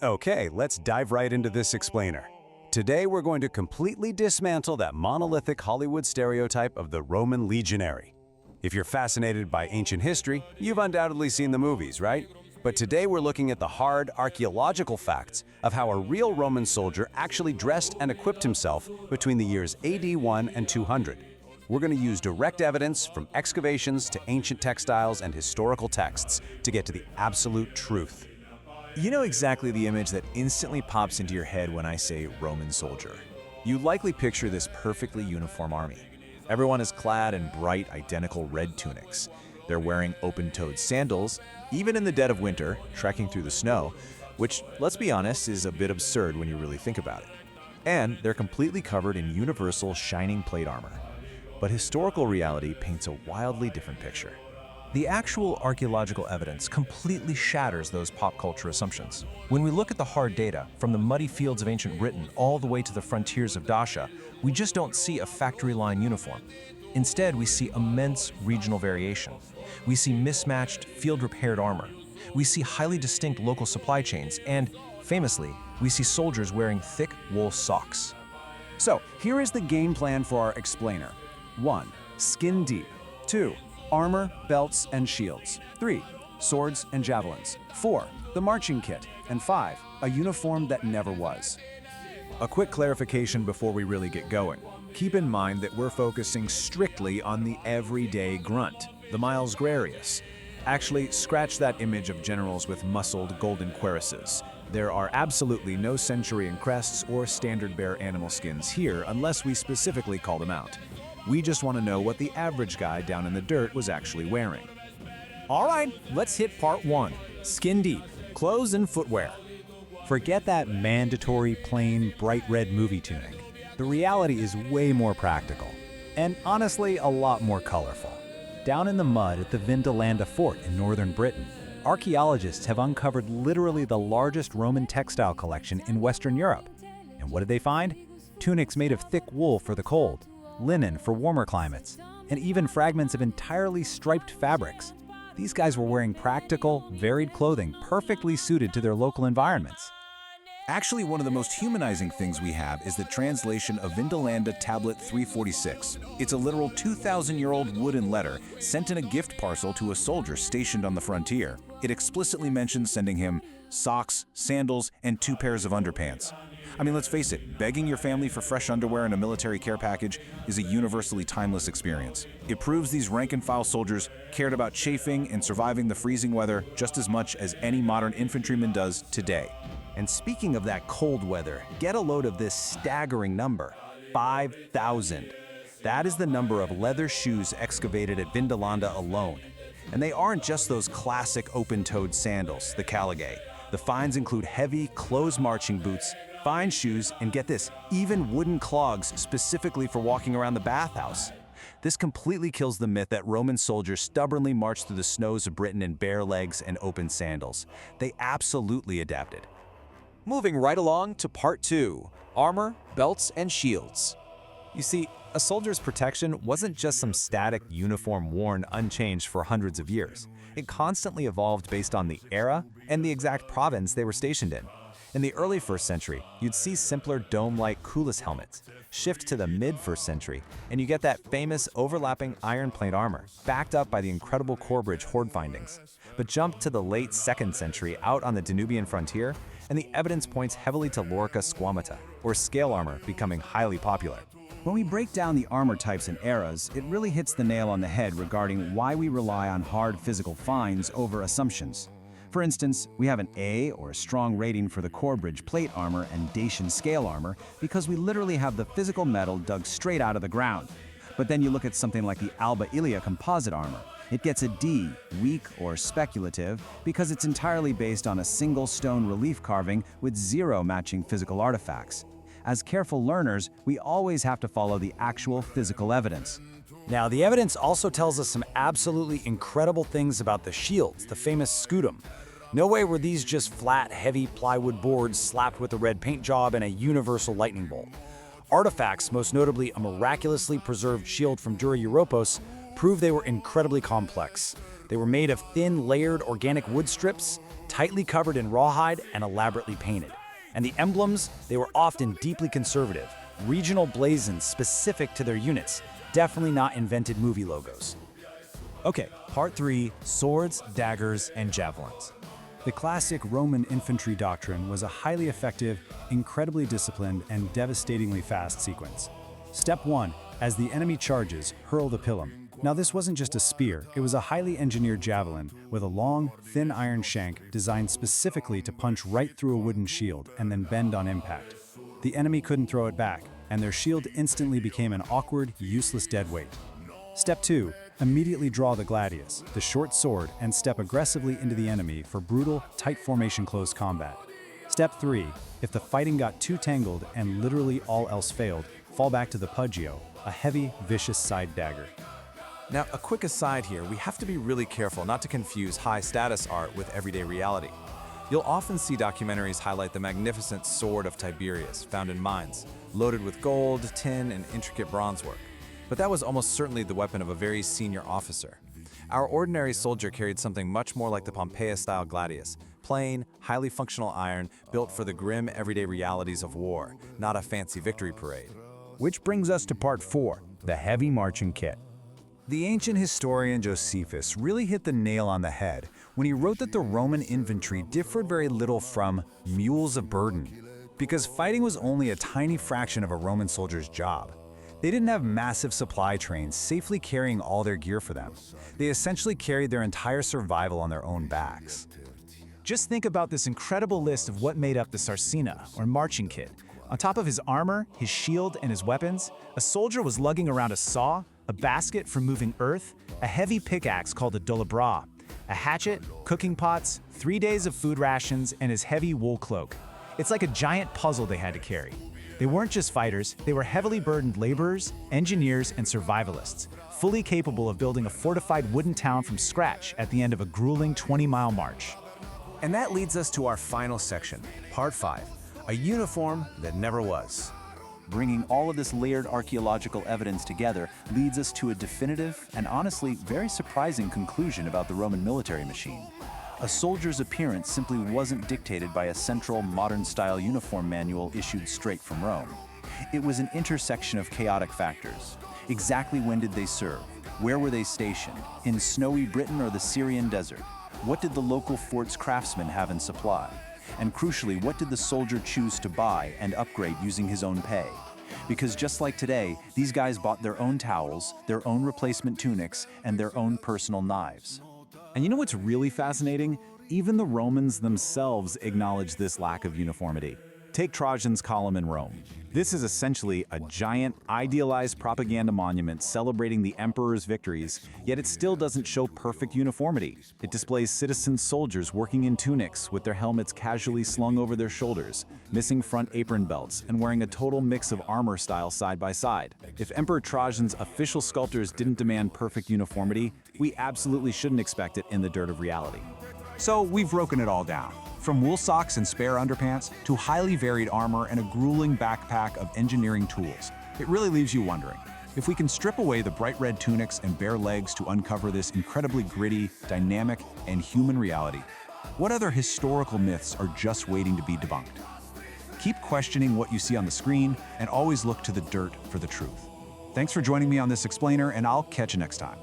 Okay, let's dive right into this explainer. Today we're going to completely dismantle that monolithic Hollywood stereotype of the Roman legionary. If you're fascinated by ancient history, you've undoubtedly seen the movies, right? But today we're looking at the hard archaeological facts of how a real Roman soldier actually dressed and equipped himself between the years AD 1 and 200. We're going to use direct evidence from excavations to ancient textiles and historical texts to get to the absolute truth. You know exactly the image that instantly pops into your head when I say Roman soldier. You likely picture this perfectly uniform army. Everyone is clad in bright, identical red tunics. They're wearing open-toed sandals, even in the dead of winter, trekking through the snow, which, let's be honest, is a bit absurd when you really think about it. And they're completely covered in universal shining plate armor. But historical reality paints a wildly different picture. The actual archaeological evidence completely shatters those pop culture assumptions. When we look at the hard data, from the muddy fields of ancient Britain all the way to the frontiers of Dacia, we just don't see a factory line uniform. Instead, we see immense regional variation. We see mismatched, field-repaired armor. We see highly distinct local supply chains, and, famously, we see soldiers wearing thick wool socks. So, here is the game plan for our explainer. 1. Skin deep. 2. Armor, belts, and shields. 3. Swords and javelins. 4. The marching kit. And 5. A uniform that never was. A quick clarification before we really get going. Keep in mind that we're focusing strictly on the everyday grunt, the miles gregarius. Actually, scratch that image of generals with muscled golden cuirasses. There are absolutely no centurion crests or standard bear animal skins here unless we specifically call them out. We just want to know what the average guy down in the dirt was actually wearing. All right, let's hit part 1, skin deep, clothes and footwear. Forget that mandatory, plain, bright red movie tunic. The reality is way more practical, and honestly, a lot more colorful. Down in the mud at the Vindolanda fort in northern Britain, archaeologists have uncovered literally the largest Roman textile collection in Western Europe. And what did they find? Tunics made of thick wool for the cold, linen for warmer climates, and even fragments of entirely striped fabrics. These guys were wearing practical, varied clothing perfectly suited to their local environments. Actually, one of the most humanizing things we have is the translation of Vindolanda Tablet 346. It's a literal 2,000-year-old wooden letter sent in a gift parcel to a soldier stationed on the frontier. It explicitly mentions sending him socks, sandals, and 2 pairs of underpants. I mean, let's face it, begging your family for fresh underwear and a military care package is a universally timeless experience. It proves these rank-and-file soldiers cared about chafing and surviving the freezing weather just as much as any modern infantryman does today. And speaking of that cold weather, get a load of this staggering number, 5,000. That is the number of leather shoes excavated at Vindolanda alone. And they aren't just those classic open-toed sandals, the caligae. The finds include heavy, closed marching boots, fine shoes, and get this, even wooden clogs specifically for walking around the bathhouse. This completely kills the myth that Roman soldiers stubbornly marched through the snows of Britain in bare legs and open sandals. They absolutely adapted. Moving right along to part 2, armor, belts, and shields. You see, a soldier's protection wasn't just some static uniform worn unchanged for hundreds of years. It constantly evolved based on the era and the exact province they were stationed in. In the early 1st century, you'd see simpler dome-like cuirass helmets. Shift to the mid-1st century, and you get that famous overlapping iron plate armor, backed up by the incredible Corbridge hoard findings. But jump to the late 2nd century out on the Danubian frontier, and the evidence points heavily to Lorica Segmentata, or scale armor, becoming highly popular. When we break down the armor types and eras, it really hits the nail on the head regarding why we rely on hard physical finds over assumptions. For instance, we have an A or a strong rating for the Corbridge plate armor and Dacian scale armor because we literally have the physical metal dug straight out of the ground. But then you look at something like the Alba Ilia composite armor. It gets a D, weak or speculative, because it's entirely based on a single stone relief carving with 0 matching physical artifacts. As careful learners, we always have to follow the actual physical evidence. Now, the evidence also tells us some absolutely incredible things about the shields, the famous scutum. No way were these just flat, heavy plywood boards slapped with a red paint job and a universal lightning bolt. Artifacts, most notably a miraculously preserved shield from Dura Europos, prove they were incredibly complex. They were made of thin, layered organic wood strips, tightly covered in rawhide and elaborately painted. And the emblems, they were often deeply conservative, regional blazons specific to their units, definitely not invented movie logos. Okay, part 3, swords, daggers, and javelins. The classic Roman infantry doctrine was a highly effective, incredibly disciplined, and devastatingly fast sequence. Step 1, as the enemy charges, hurl the pilum. Now this wasn't just a spear, it was a highly engineered javelin with a long, thin iron shank designed specifically to punch right through a wooden shield and then bend on impact. The enemy couldn't throw it back, and their shield instantly became an awkward, useless dead weight. Step 2, immediately draw the gladius, the short sword, and step aggressively into the enemy for brutal, tight formation close combat. Step 3, if the fighting got too tangled and literally all else failed, fall back to the Puggio, a heavy, vicious side dagger. Now, a quick aside here, we have to be really careful not to confuse high-status art with everyday reality. You'll often see documentaries highlight the magnificent sword of Tiberius, found in mines, loaded with gold, tin, and intricate bronze work. But that was almost certainly the weapon of a very senior officer. Our ordinary soldier carried something much more like the Pompeius-style gladius, plain, highly functional iron built for the grim everyday realities of war, not a fancy victory parade. Which brings us to part 4, the heavy marching kit. The ancient historian Josephus really hit the nail on the head when he wrote that the Roman infantry differed very little from mules of burden, because fighting was only a tiny fraction of a Roman soldier's job. They didn't have massive supply trains safely carrying all their gear for them. They essentially carried their entire survival on their own backs. Just think about this incredible list of what made up the sarcina, or marching kit. On top of his armor, his shield, and his weapons, a soldier was lugging around a saw, a basket for moving earth, a heavy pickaxe called a dolabra, a hatchet, cooking pots, 3 days of food rations, and his heavy wool cloak. It's like a giant puzzle they had to carry. They weren't just fighters, they were heavily burdened laborers, engineers, and survivalists, fully capable of building a fortified wooden town from scratch at the end of a grueling 20-mile march. And that leads us to our final section, part 5, a uniform that never was. Bringing all of this layered archaeological evidence together leads us to a definitive and honestly very surprising conclusion about the Roman military machine. A soldier's appearance simply wasn't dictated by a central modern-style uniform manual issued straight from Rome. It was an intersection of chaotic factors. Exactly when did they serve? Where were they stationed? In snowy Britain or the Syrian desert? What did the local fort's craftsmen have in supply? And crucially, what did the soldier choose to buy and upgrade using his own pay? Because just like today, these guys bought their own towels, their own replacement tunics, and their own personal knives. And you know what's really fascinating? Even the Romans themselves acknowledged this lack of uniformity. Take Trajan's column in Rome. This is essentially a giant, idealized propaganda monument celebrating the emperor's victories, yet it still doesn't show perfect uniformity. It displays citizen soldiers working in tunics with their helmets casually slung over their shoulders, missing front apron belts, and wearing a total mix of armor styles side by side. If Emperor Trajan's official sculptors didn't demand perfect uniformity, we absolutely shouldn't expect it in the dirt of reality. So we've broken it all down. From wool socks and spare underpants to highly varied armor and a grueling backpack of engineering tools. It really leaves you wondering, if we can strip away the bright red tunics and bare legs to uncover this incredibly gritty, dynamic, and human reality, what other historical myths are just waiting to be debunked? Keep questioning what you see on the screen and always look to the dirt for the truth. Thanks for joining me on this explainer, and I'll catch you next time.